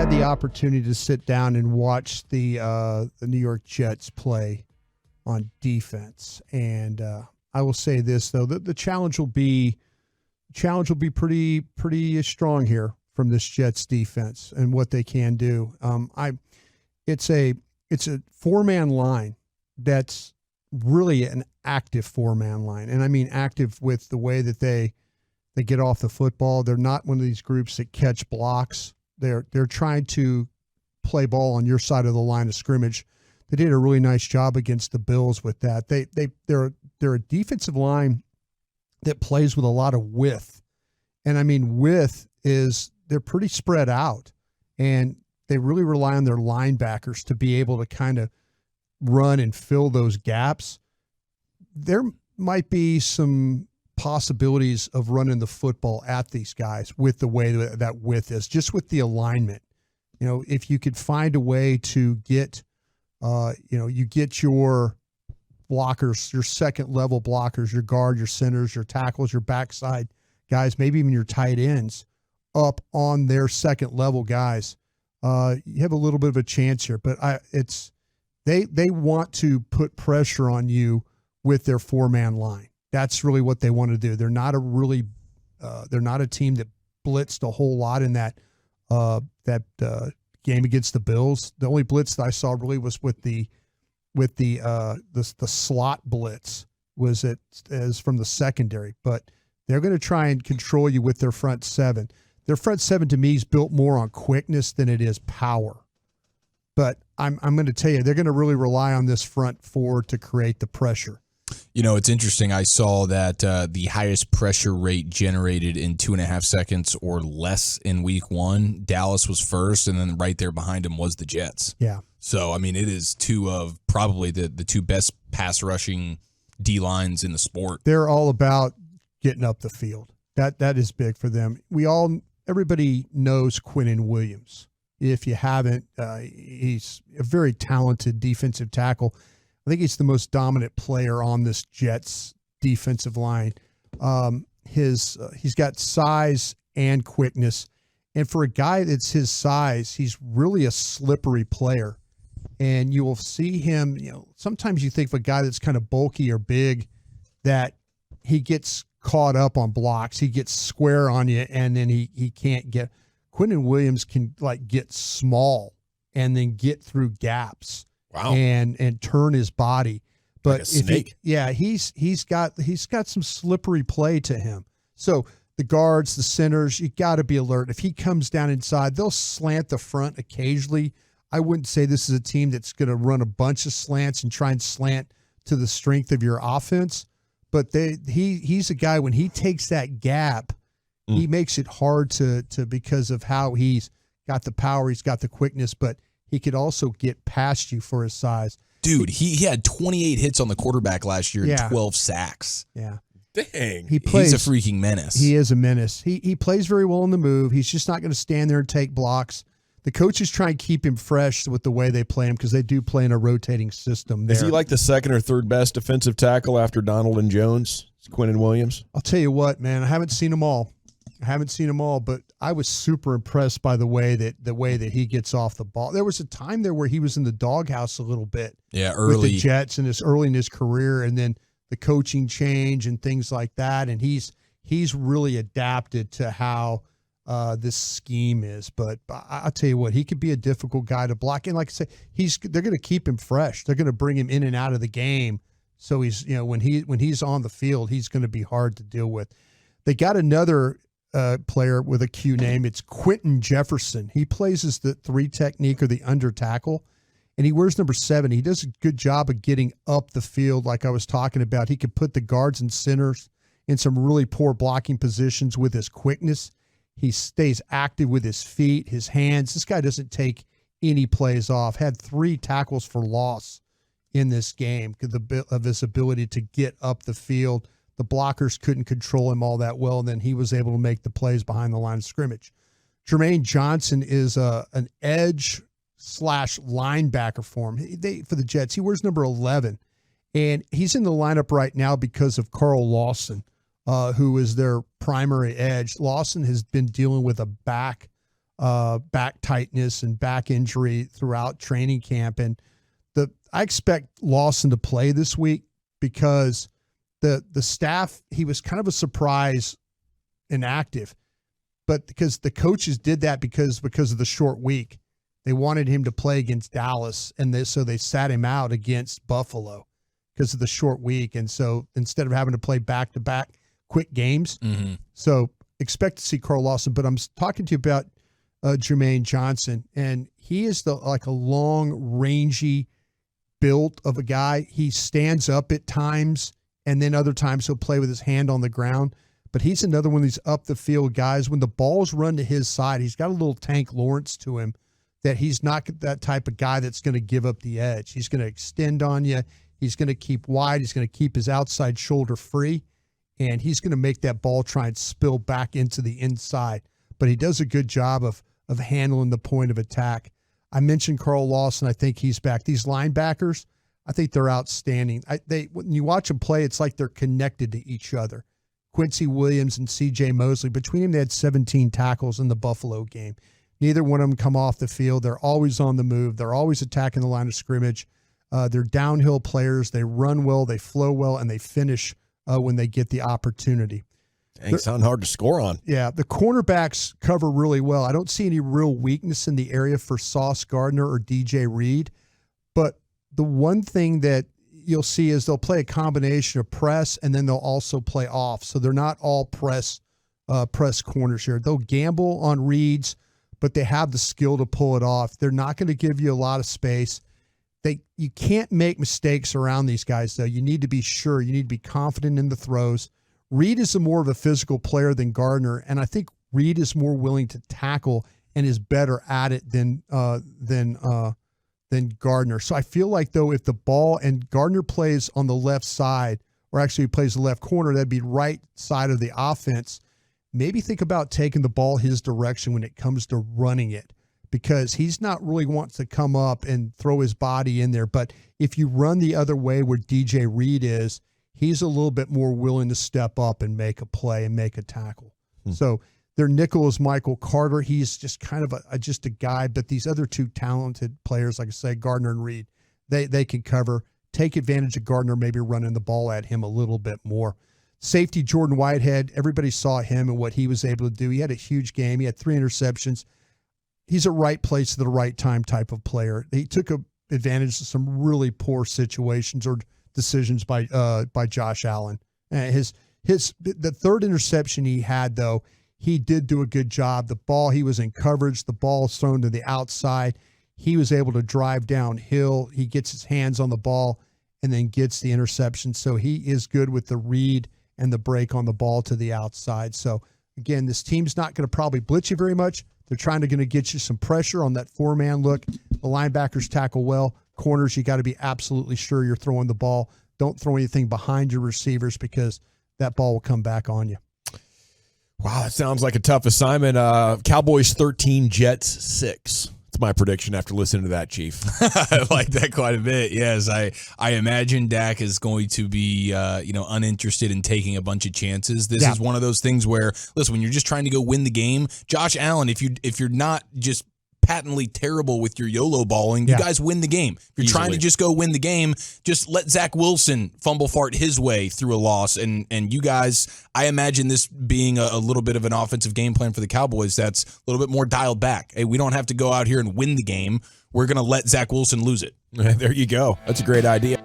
had the opportunity to sit down and watch the New York Jets play on defense, and I will say this though: the challenge will be pretty strong here from this Jets defense and what they can do. It's a four-man line that's really an active four-man line, and I mean active with the way that they get off the football. They're not one of these groups that catch blocks. They're trying to play ball on your side of the line of scrimmage. They did a really nice job against the Bills with that. They're a defensive line that plays with a lot of width. And I mean, width is they're pretty spread out, and they really rely on their linebackers to be able to kind of run and fill those gaps. There might be some possibilities of running the football at these guys with the way that width is, just with the alignment. You know, if you could find a way to get, you get your blockers, your second level blockers, your guard, your centers, your tackles, your backside guys, maybe even your tight ends up on their second level guys, you have a little bit of a chance here. But they want to put pressure on you with their four-man line. That's really what they want to do. They're not a team that blitzed a whole lot in that game against the Bills. The only blitz that I saw really was with the slot blitz was as from the secondary, but they're going to try and control you with their front seven. Their front seven to me is built more on quickness than it is power. But I'm going to tell you, they're going to really rely on this front four to create the pressure. You know, it's interesting. I saw that the highest pressure rate generated in 2.5 seconds or less in week one, Dallas was first, and then right there behind him was the Jets. Yeah. So, I mean, it is two of probably the two best pass rushing D-lines in the sport. They're all about getting up the field. That is big for them. Everybody knows Quinnen Williams. If you haven't, he's a very talented defensive tackle. I think he's the most dominant player on this Jets defensive line. He's got size and quickness. And for a guy that's his size, he's really a slippery player. And you will see him, sometimes you think of a guy that's kind of bulky or big that he gets caught up on blocks. He gets square on you, and then he can't get. Quinnen Williams can get small and then get through gaps. Wow. And turn his body. But like a snake. He's got some slippery play to him. So the guards, the centers, you got to be alert. If he comes down inside, they'll slant the front occasionally. I wouldn't say this is a team that's going to run a bunch of slants and try and slant to the strength of your offense. But he's a guy, when he takes that gap, he makes it hard to because of how he's got the power, he's got the quickness, but he could also get past you for his size. Dude, he had 28 hits on the quarterback last year and 12 sacks. Yeah. Dang. He's a freaking menace. He is a menace. He plays very well on the move. He's just not going to stand there and take blocks. The coaches try and keep him fresh with the way they play him because they do play in a rotating system there. Is he like the second or third best defensive tackle after Donald and Jones? It's Quinnen Williams? I'll tell you what, man. I haven't seen them all. But I was super impressed by the way that he gets off the ball. There was a time there where he was in the doghouse a little bit. Yeah, early with the Jets and early in his career, and then the coaching change and things like that. And he's really adapted to how this scheme is. But I'll tell you what, he could be a difficult guy to block. And like I say, they're going to keep him fresh. They're going to bring him in and out of the game. So he's when he's on the field, he's going to be hard to deal with. They got another player with a Q name. It's Quentin Jefferson. He plays as the 3 technique or the under tackle, and he wears number 7. He does a good job of getting up the field like I was talking about. He could put the guards and centers in some really poor blocking positions with his quickness. He stays active with his feet, his hands. This guy doesn't take any plays off. Had 3 tackles for loss in this game because of his ability to get up the field. The blockers couldn't control him all that well, and then he was able to make the plays behind the line of scrimmage. Jermaine Johnson is an edge / linebacker for him. For the Jets, he wears number 11, and he's in the lineup right now because of Carl Lawson, who is their primary edge. Lawson has been dealing with a back back tightness and back injury throughout training camp. And I expect Lawson to play this week because the staff, he was kind of a surprise inactive, but because the coaches did that because of the short week. They wanted him to play against Dallas, and so they sat him out against Buffalo because of the short week. And so instead of having to play back-to-back quick games, so expect to see Carl Lawson. But I'm talking to you about Jermaine Johnson, and he is like a long, rangy build of a guy. He stands up at times, and then other times he'll play with his hand on the ground. But he's another one of these up-the-field guys. When the balls run to his side, he's got a little Tank Lawrence to him, that he's not that type of guy that's going to give up the edge. He's going to extend on you. He's going to keep wide. He's going to keep his outside shoulder free, and he's going to make that ball try and spill back into the inside. But he does a good job of handling the point of attack. I mentioned Carl Lawson. I think he's back. These linebackers, I think they're outstanding. When you watch them play, it's like they're connected to each other. Quincy Williams and C.J. Mosley, between them, they had 17 tackles in the Buffalo game. Neither one of them come off the field. They're always on the move. They're always attacking the line of scrimmage. They're downhill players. They run well, they flow well, and they finish when they get the opportunity. They sound hard to score on. Yeah, the cornerbacks cover really well. I don't see any real weakness in the area for Sauce Gardner or DJ Reed. But the one thing that you'll see is they'll play a combination of press, and then they'll also play off. So they're not all press corners here. They'll gamble on reads, but they have the skill to pull it off. They're not going to give you a lot of space. You can't make mistakes around these guys, though. You need to be sure. You need to be confident in the throws. Reed is more of a physical player than Gardner, and I think Reed is more willing to tackle and is better at it than Gardner. So I feel like, though, if the ball and Gardner plays on the left side, or actually he plays the left corner, that'd be right side of the offense. Maybe think about taking the ball his direction when it comes to running it, because he's not really wants to come up and throw his body in there. But if you run the other way where DJ Reed is, he's a little bit more willing to step up and make a play and make a tackle. So their nickel is Michael Carter. He's just kind of just a guy, but these other two talented players, like I say, Gardner and Reed, they can cover. Take advantage of Gardner, maybe running the ball at him a little bit more. Safety Jordan Whitehead, everybody saw him and what he was able to do. He had a huge game. He had 3 interceptions. He's a right place at the right time type of player. He took advantage of some really poor situations or decisions by Josh Allen. The third interception he had, though, he did do a good job. The ball, he was in coverage. The ball was thrown to the outside. He was able to drive downhill. He gets his hands on the ball and then gets the interception. So he is good with the read and the break on the ball to the outside. So, again, this team's not going to probably blitz you very much. They're trying to get you some pressure on that 4-man look. The linebackers tackle well. Corners, you got to be absolutely sure you're throwing the ball. Don't throw anything behind your receivers because that ball will come back on you. Wow, that sounds like a tough assignment. Cowboys 13, Jets 6. That's my prediction after listening to that, Chief. I like that quite a bit. Yes, I imagine Dak is going to be uninterested in taking a bunch of chances. This is one of those things where, listen, when you're just trying to go win the game, Josh Allen, if you're not just patently terrible with your YOLO balling, you guys win the game. If you're trying to just go win the game, just let Zach Wilson fumble fart his way through a loss. And you guys, I imagine this being a little bit of an offensive game plan for the Cowboys that's a little bit more dialed back. Hey, we don't have to go out here and win the game. We're going to let Zach Wilson lose it. There you go. That's a great idea.